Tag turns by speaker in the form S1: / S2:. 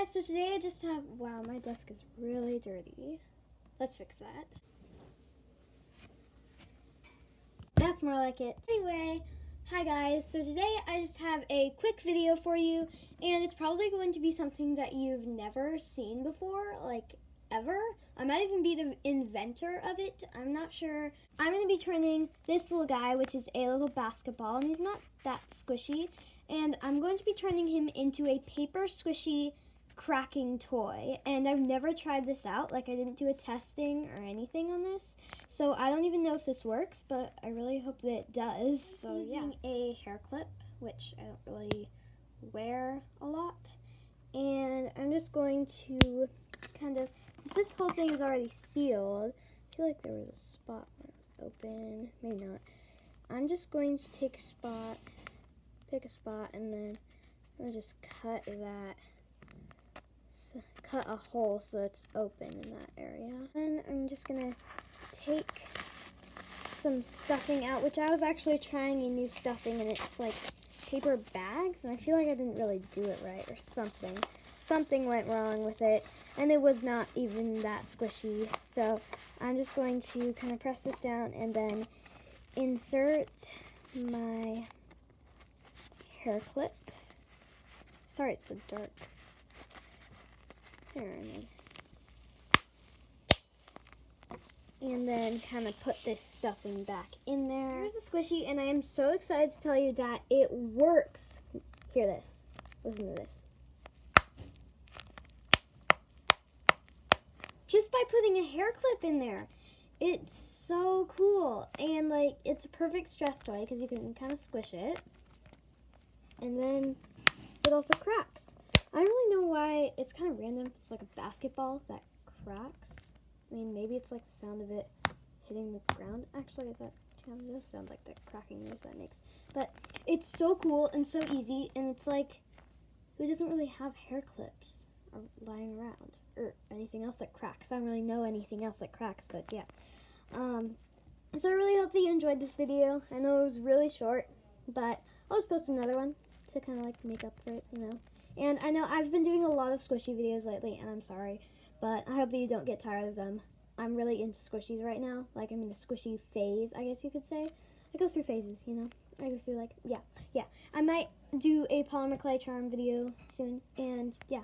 S1: guys, so today I just have, wow, my desk is really dirty. Let's fix that. That's more like it. Anyway, hi guys, so today I just have a quick video for you, and it's probably going to be something that you've never seen before, like ever. I might even be the inventor of it, I'm not sure. I'm going to be turning this little guy, which is a little basketball, and he's not that squishy, and I'm going to be turning him into a paper squishy cracking toy. And I've never tried this out, like I didn't do a testing or anything on this, so I don't even know if this works, but I really hope that it does. So I'm using a hair clip, which I don't really wear a lot, and I'm just going to kind of, since this whole thing is already sealed, I feel like there was a spot where it was open, maybe not. I'm just going to take a spot, pick a spot, and then I'm going to just cut that, cut a hole so it's open in that area. And I'm just going to take some stuffing out, which I was actually trying a new stuffing, and it's like paper bags, and I feel like I didn't really do it right or something. Something went wrong with it, and it was not even that squishy. So I'm just going to kind of press this down and then insert my hair clip. Sorry it's so dark. There, and then kind of put this stuffing back in there. Here's the squishy, and I am so excited to tell you that it works. Hear this. Listen to this. Just by putting a hair clip in there. It's so cool, and like it's a perfect stress toy because you can kind of squish it, and then it also cracks. I don't really know why. It's kind of random. It's like a basketball that cracks. I mean, maybe it's like the sound of it hitting the ground. Actually, that kind of does sound like the cracking noise that makes. But it's so cool and so easy, and it's like, who doesn't really have hair clips lying around? Or anything else that cracks. I don't really know anything else that cracks, but yeah. So I really hope that you enjoyed this video. I know it was really short, but I'll just post another one to kind of like make up for it, you know. And I know I've been doing a lot of squishy videos lately, and I'm sorry, but I hope that you don't get tired of them. I'm really into squishies right now. Like, I'm in the squishy phase, I guess you could say. I go through phases, you know. I go through like, yeah. I might do a polymer clay charm video soon, and yeah.